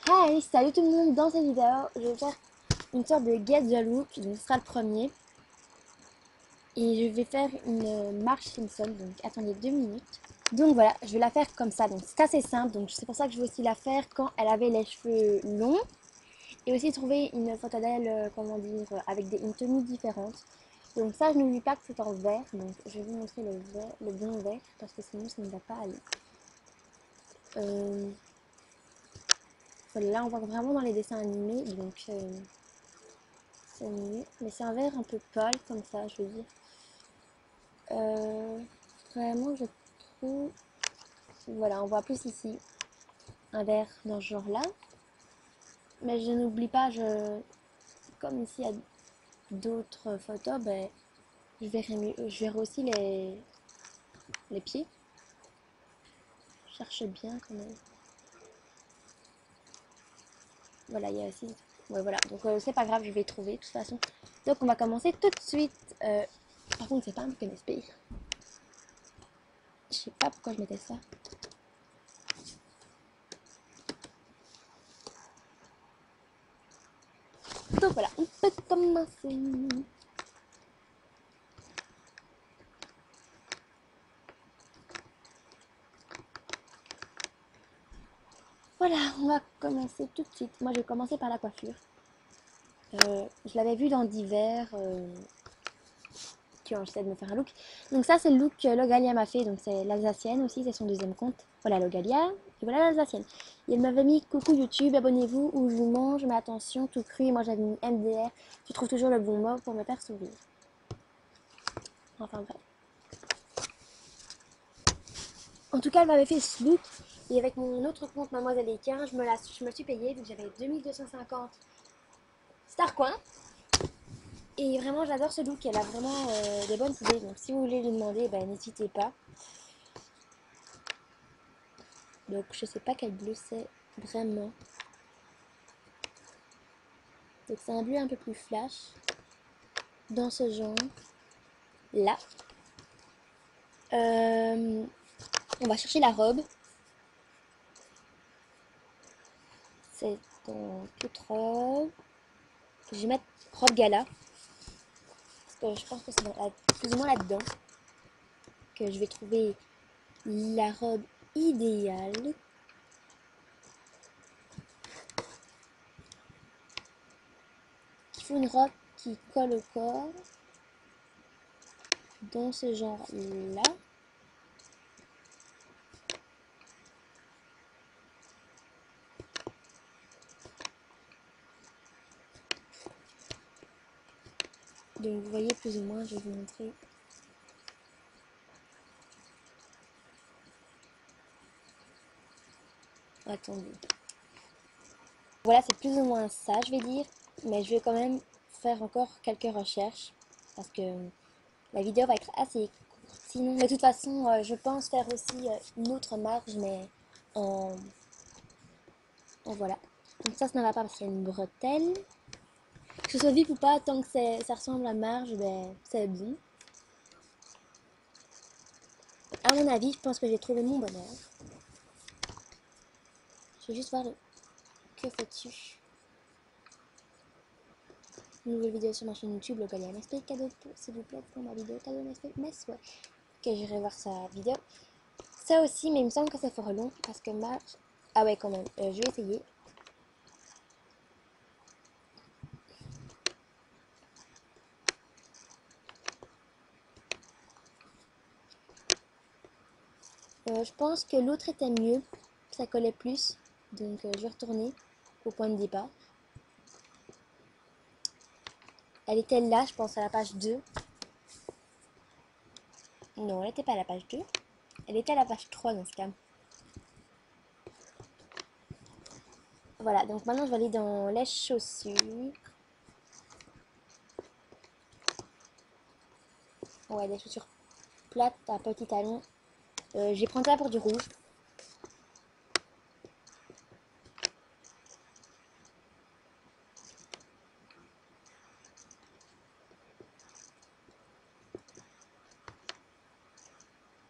Hi, salut tout le monde, dans cette vidéo, je vais faire une sorte de get the look, donc ce sera le premier. Et je vais faire une marche Simpson, donc attendez 2 minutes. Donc voilà, je vais la faire comme ça, donc c'est assez simple, donc c'est pour ça que je vais aussi la faire quand elle avait les cheveux longs. Et aussi trouver une photo d'elle, comment dire, avec une tenue différente. Donc ça, je n'oublie pas que c'est en vert, donc je vais vous montrer le vert, le bon vert, parce que sinon ça ne va pas aller. Voilà, là on voit vraiment dans les dessins animés, donc c'est mieux. Mais c'est un vert un peu pâle comme ça, je veux dire. Euh, Vraiment, je trouve. Voilà, on voit plus ici un vert dans ce genre-là. Mais je n'oublie pas, comme ici il y a d'autres photos, ben, je verrai aussi les pieds. Je cherche bien quand même. Voilà, il y a aussi. Ouais, voilà, donc c'est pas grave, je vais trouver de toute façon. Donc on va commencer tout de suite. Par contre, c'est pas un peu pire. Je sais pas pourquoi je mettais ça. Donc voilà, on peut commencer. Voilà, on va commencer tout de suite. Moi, je vais commencer par la coiffure. Je l'avais vu dans divers qui ont essayé de me faire un look. Donc ça, c'est le look que Logalia m'a fait. Donc c'est l'Alsacienne aussi, c'est son deuxième compte. Voilà Logalia, et voilà l'Alsacienne. Et elle m'avait mis coucou YouTube, abonnez-vous ou je vous mange, mais attention, tout cru. Et moi, j'avais mis MDR. Tu trouves toujours le bon mot pour me faire sourire. Enfin bref. En tout cas, elle m'avait fait ce look. Et avec mon autre compte Mademoiselle Équin, je me suis payée. Donc j'avais 2250 Starcoin. Et vraiment, j'adore ce look. Elle a vraiment des bonnes idées. Donc, si vous voulez lui demander, ben, n'hésitez pas. Donc, je sais pas quel bleu c'est vraiment. Donc, c'est un bleu un peu plus flash. Dans ce genre. Là. On va chercher la robe. C'est en toute robe. Je vais mettre robe gala. Parce que je pense que c'est plus ou moins là-dedans que je vais trouver la robe idéale. Il faut une robe qui colle au corps. Dans ce genre-là. Donc vous voyez plus ou moins, je vais vous montrer. Attendez. Voilà, c'est plus ou moins ça, je vais dire. Mais je vais quand même faire encore quelques recherches. Parce que la vidéo va être assez courte. Sinon, de toute façon, je pense faire aussi une autre marge, mais en, en voilà. Donc ça ne va pas parce qu'il y a une bretelle. Que ce soit vif ou pas, tant que ça ressemble à marge, ben, c'est bon. À mon avis, je pense que j'ai trouvé mon bonheur. Je vais juste voir que fais-tu. Une nouvelle vidéo sur ma chaîne YouTube, le Galia MSP, cadeau s'il vous plaît pour ma vidéo cadeau MSP, mais ouais. Ok, j'irai voir sa vidéo. Ça aussi, mais il me semble que ça fera long parce que marche. Ah ouais, quand même, je vais essayer. Je pense que l'autre était mieux, ça collait plus, donc je vais retourner au point de départ. Elle était là, je pense, à la page 2. Non, elle n'était pas à la page 2. Elle était à la page 3 dans ce cas. Voilà, donc maintenant je vais aller dans les chaussures. Ouais, des chaussures plates à petits talons. Je vais prendre ça pour du rouge.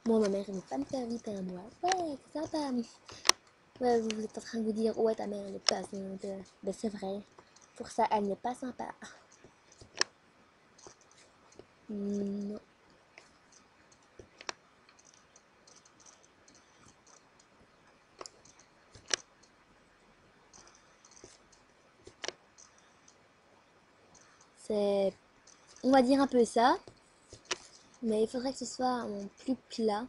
Bon, ma mère n'est pas me faire vite à moi. Ouais, c'est sympa. Ouais, vous êtes en train de vous dire, ouais, ta mère, elle est pas sympa. Ben, c'est vrai. Pour ça, elle n'est pas sympa. Non. C'est, on va dire un peu ça. Mais il faudrait que ce soit en plus plat.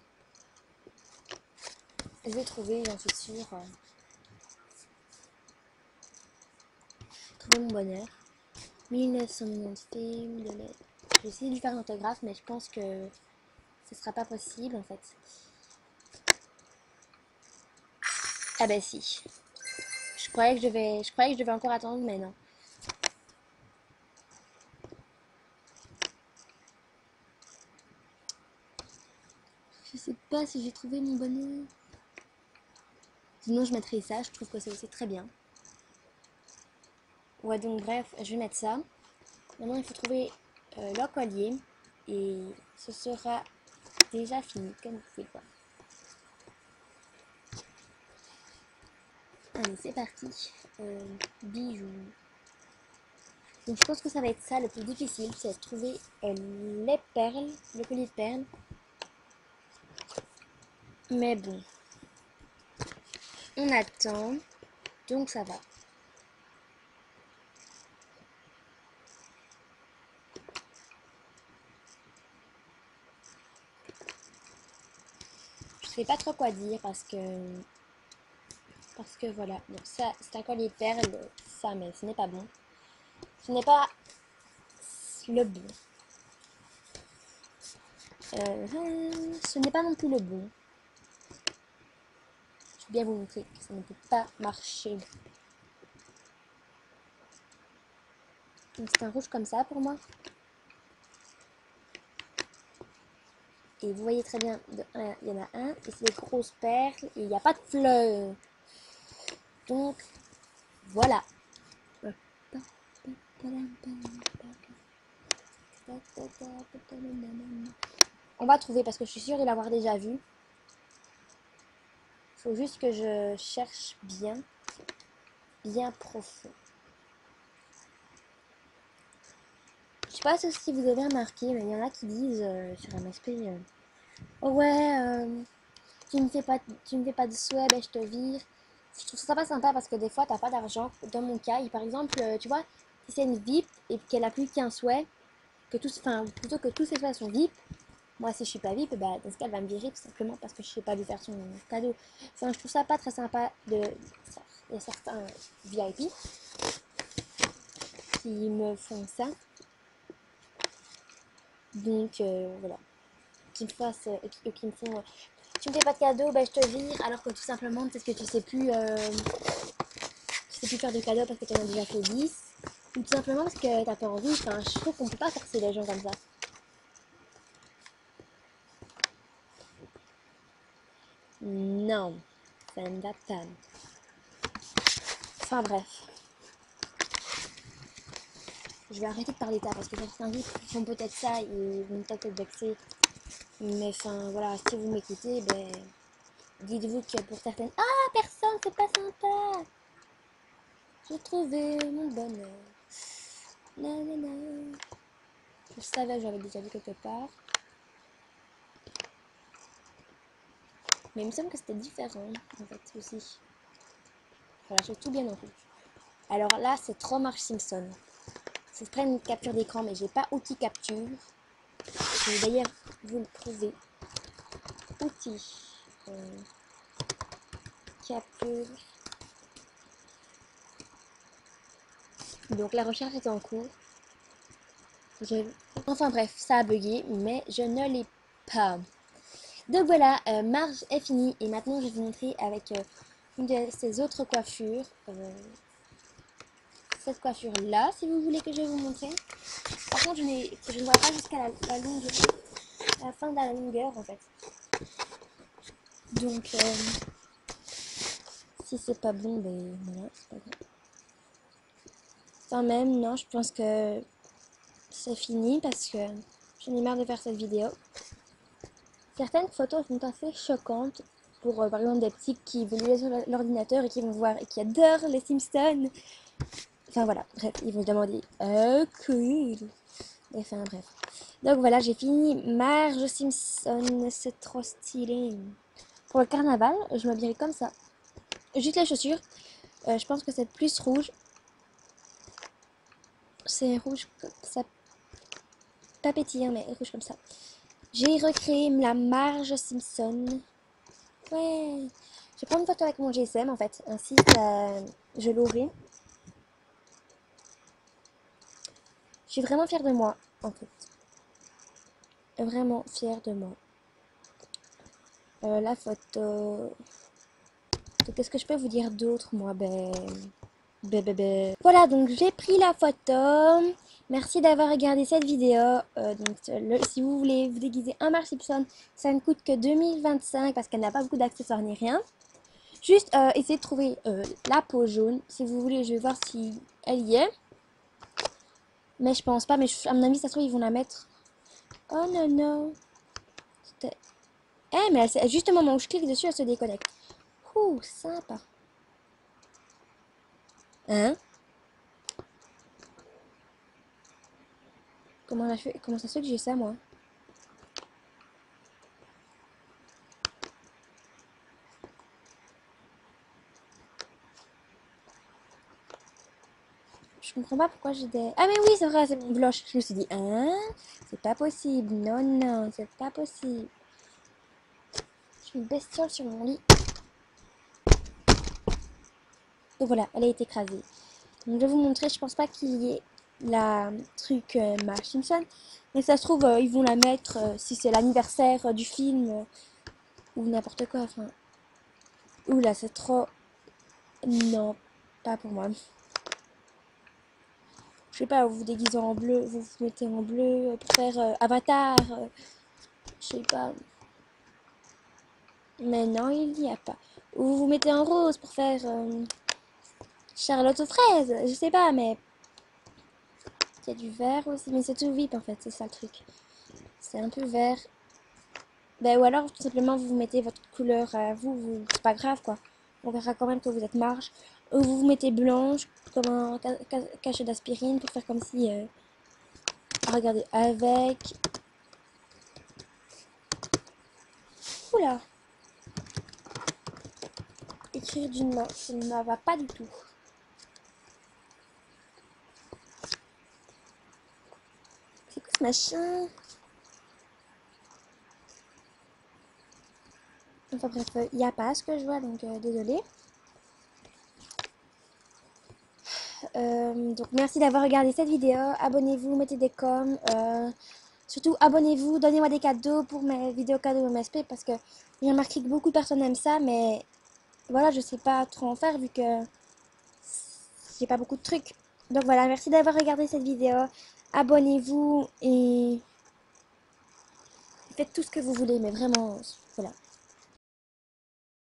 Je vais trouver, j'en suis sûre. Trouver mon bonheur. 1990 films de lettres. J'ai essayé de lui faire une orthographe, mais je pense que ce sera pas possible en fait. Ah ben si. Je croyais que je devais encore attendre, mais non. Je sais pas si j'ai trouvé mon bonheur. Sinon, je mettrai ça. Je trouve que c'est aussi très bien. Ouais, donc bref, je vais mettre ça. Maintenant, il faut trouver le collier. Et ce sera déjà fini, comme vous pouvez le voir. Allez, c'est parti. Bijoux. Donc, je pense que ça va être ça le plus difficile. C'est de trouver les perles, le collier de perles. Mais bon, on attend. Donc, ça va. Je sais pas trop quoi dire parce que voilà. Donc ça, c'est un collier de perles, ça, mais ce n'est pas bon. Ce n'est pas le bon. Ce n'est pas non plus le bon. Je vais bien vous montrer que ça ne peut pas marcher. Donc c'est un rouge comme ça pour moi. Et vous voyez très bien, il y en a un, et c'est des grosses perles, et il n'y a pas de fleurs. Donc, voilà. On va trouver parce que je suis sûre de l'avoir déjà vu. Il faut juste que je cherche bien, bien profond. Je sais pas si vous avez remarqué, mais il y en a qui disent sur MSP, oh ouais, tu me fais pas de souhait, ben je te vire. Je trouve ça pas sympa parce que des fois t'as pas d'argent. Dans mon cas, par exemple, tu vois, si c'est une VIP et qu'elle a plus qu'un souhait, plutôt que tous ses souhaits sont VIP, moi si je suis pas VIP, bah, dans ce cas elle va me virer tout simplement parce que je sais pas lui faire son cadeau. Enfin, je trouve ça pas très sympa de. Il y a certains VIP qui me font ça. Donc voilà. Qui me font tu me fais pas de cadeau, bah je te vire, alors que tout simplement peut-être que tu sais plus faire de cadeau parce que tu en as déjà fait 10, ou tout simplement parce que t'as pas envie. Enfin, je trouve qu'on peut pas forcer les gens comme ça. Non, ça ne va pas. Enfin bref, je vais arrêter de parler tard parce que certains gens font peut-être ça et vont peut-être être vexés. Mais enfin voilà, si vous m'écoutez, ben dites-vous que pour certaines, ah personne, c'est pas sympa. J'ai trouvé mon bonheur. Nanana. Je savais, j'avais déjà vu quelque part. Mais il me semble que c'était différent, en fait, aussi. Voilà, j'ai tout bien en rouge. Alors là, c'est trop Marge Simpson. Faut que je prenne une capture d'écran, mais j'ai pas outil capture. Je vais d'ailleurs vous le prouver. Outil. Capture. Donc la recherche est en cours. Enfin bref, ça a bugué, mais je ne l'ai pas. Donc voilà, Marge est finie. Et maintenant, je vais vous montrer avec une de ces autres coiffures. Cette coiffure là, si vous voulez que je vous montre. Par contre, je ne vois pas jusqu'à la longueur, la fin de la longueur en fait. Donc, si c'est pas bon, ben voilà, c'est pas grave. Quand même, non, je pense que c'est fini parce que j'en ai marre de faire cette vidéo. Certaines photos sont assez choquantes pour par exemple des petits qui veulent jouer sur l'ordinateur et qui vont voir et qui adorent les Simpsons. Enfin voilà, bref, ils vont se demander oh cool. Enfin bref. Donc voilà, j'ai fini Marge Simpson, c'est trop stylé. Pour le carnaval, je m'habillerai comme ça. Juste les chaussures, je pense que c'est plus rouge. C'est rouge comme ça, pas pétillant mais rouge comme ça. J'ai recréé la Marge Simpson. Ouais. Je vais prendre une photo avec mon GSM en fait, ainsi je l'aurai. Je suis vraiment fière de moi en fait. Vraiment fière de moi. La photo. Qu'est-ce que je peux vous dire d'autre moi? Voilà, donc j'ai pris la photo. Merci d'avoir regardé cette vidéo. Si vous voulez vous déguiser en Marge Simpson, ça ne coûte que 2025 parce qu'elle n'a pas beaucoup d'accessoires ni rien. Juste essayez de trouver la peau jaune. Si vous voulez, je vais voir si elle y est. Mais je pense pas. Mais à mon avis, ça se trouve, ils vont la mettre. Oh non, non. Eh, mais juste au moment où je clique dessus, elle se déconnecte. Ouh, sympa. Hein? Comment ça se fait que j'ai ça, moi? Je comprends pas pourquoi j'ai des... Ah mais oui, c'est vrai, c'est mon blush. Je me suis dit, hein? C'est pas possible. Non, non, c'est pas possible. Je suis une bestiole sur mon lit. Et voilà, elle a été écrasée. Donc je vais vous montrer, je pense pas qu'il y ait la truc Marge Simpson. Mais ça se trouve, ils vont la mettre si c'est l'anniversaire du film ou n'importe quoi. Enfin, oula, c'est trop... Non, pas pour moi. Je sais pas, vous vous déguisez en bleu, vous vous mettez en bleu pour faire Avatar. Je sais pas. Mais non, il n'y a pas. Ou vous vous mettez en rose pour faire Charlotte aux fraises. Je sais pas, mais il y a du vert aussi. Mais c'est tout vite en fait, c'est ça le truc. C'est un peu vert. Ben, ou alors tout simplement vous mettez votre couleur à vous, c'est pas grave quoi. On verra quand même que vous êtes Marge. Ou vous vous mettez blanche comme un cachet d'aspirine pour faire comme si... regardez, avec... Oula! Écrire d'une main, ça ne va pas du tout. C'est quoi ce machin? Enfin bref, il n'y a pas ce que je vois, donc désolé. Donc merci d'avoir regardé cette vidéo. Abonnez-vous, mettez des coms. Surtout abonnez-vous, donnez-moi des cadeaux pour mes vidéos cadeaux MSP parce que j'ai remarqué que beaucoup de personnes aiment ça, mais voilà, je sais pas trop en faire vu que j'ai pas beaucoup de trucs. Donc voilà, merci d'avoir regardé cette vidéo. Abonnez-vous et faites tout ce que vous voulez, mais vraiment, voilà.